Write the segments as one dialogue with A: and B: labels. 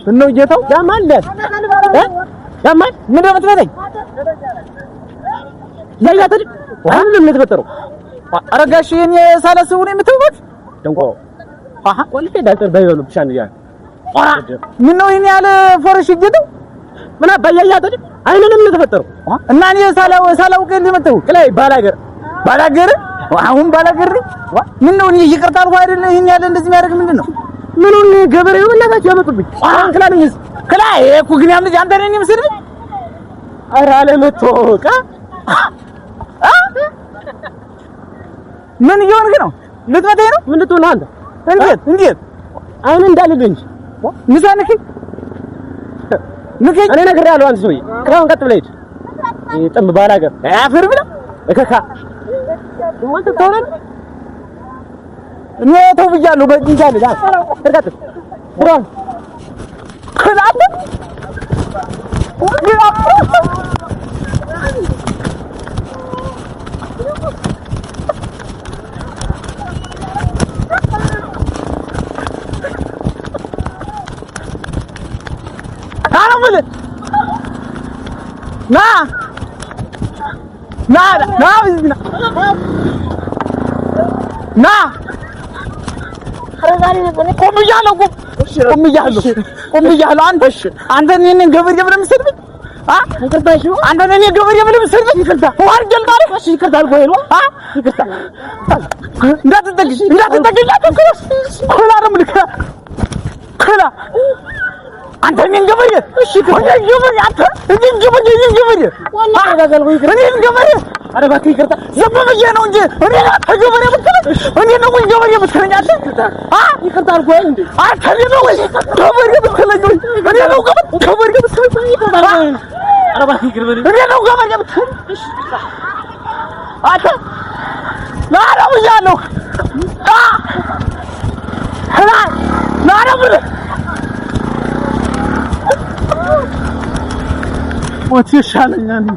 A: ምነው ጌታው ያማል ያማል ምንድነው የምትመታኝ? ያያት አይደለም የምትበጠረው አረጋሽ የኔ ሳላስቡ ነው የምትውበት ደንቆ ቆልፌ ዳክተር ባይበሉ ብቻን ያ ምነው ይሄን ያለ ፎረሽ ጌታው ምን አባያያት አይደለም የምትበጠረው እና እኔ ሳላውቅ እንደመጣሁ ክላይ ባላገር አሁን ባላገር ምነው እኔ ይቅርታ አልኩ አይደል ይሄን ያለ እንደዚህ የሚያደርግ ምንድነው? ምኑን ገበሬው እናታችሁ ያመጡብኝ ክላለኝስ ክላይ እኮ ግን ያምልጅ አንተ ነኝ መስልኝ ኧረ አለመቶቃ ምን እየሆንክ ነው? ልትመታኝ ነው? ምን ልትሆን ነው አንተ? እንዴት አይን እንዳልልኝ ንሳንክ ንከኝ እኔ ነግሬሃለሁ። አንተ ሰውዬ ከአሁን ቀጥ ብለህ ሂድ። ጥም ባላገር አፈር ብላ እከካ ወንተ ተውረን እኔ ተው ብያለሁ። በእንጃል ዳ ተርጋጥ ብራን ከላም ና ቆም ብያለሁ። አንተ እኔን ገበሬ ብለህ የምትሰድበኝ አንተ እኔን ገበሬ ብለህ የምትሰድበኝ ዋርጀል ማለት እሺ ይቅርታ አልኩህ ነው ይቅርታ እንዳትጠግሽ ኮላ ነው ምልክ ኮላ አንተ እኔን ገበሬ እሺ ገበሬ አንተ እኔን ገበሬ ዋና አረጋጋልኩ እኔን ገበሬ ኧረ እባክህ ይቅርታ ዝም ብዬ ነው እንጂ እኔ ገበሬ ብትለኝ እኔ ነው ወይ ገበሬ ብትለኝ አንተ ይቅርታ አልኩህ እንዴ አንተ ነው ወይ ገበሬ ብትለኝ እኔ ነው ገበሬ ብትለኝ ኧረ እባክህ ይቅር በለኝ እኔ ነው ገበሬ ብትለኝ አንተ ና ብያለሁ ና ብለህ ሞት ይሻለኛል።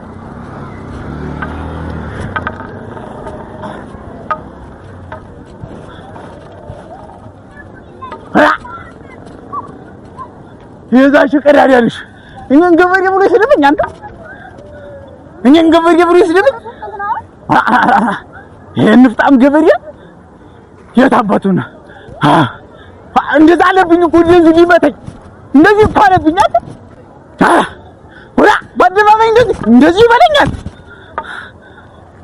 A: የዛች ቀዳዳ ልጅ እኛን ገበሬ ብሎ ይስደብኝ አንተ እኛን ገበሬ ብሎ ይስደብኝ ይሄን ፍጣም ገበሬ የታባቱና እንደዛ አለብኝ እኮ እንደዚህ ሊመታኝ እንደዚህ እኮ አለብኝ አንተ ወራ ባደረመኝ እንደዚህ ይበለኛል።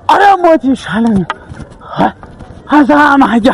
A: ኧረ ሞት ይሻለኛል። ሀዛ ማጃ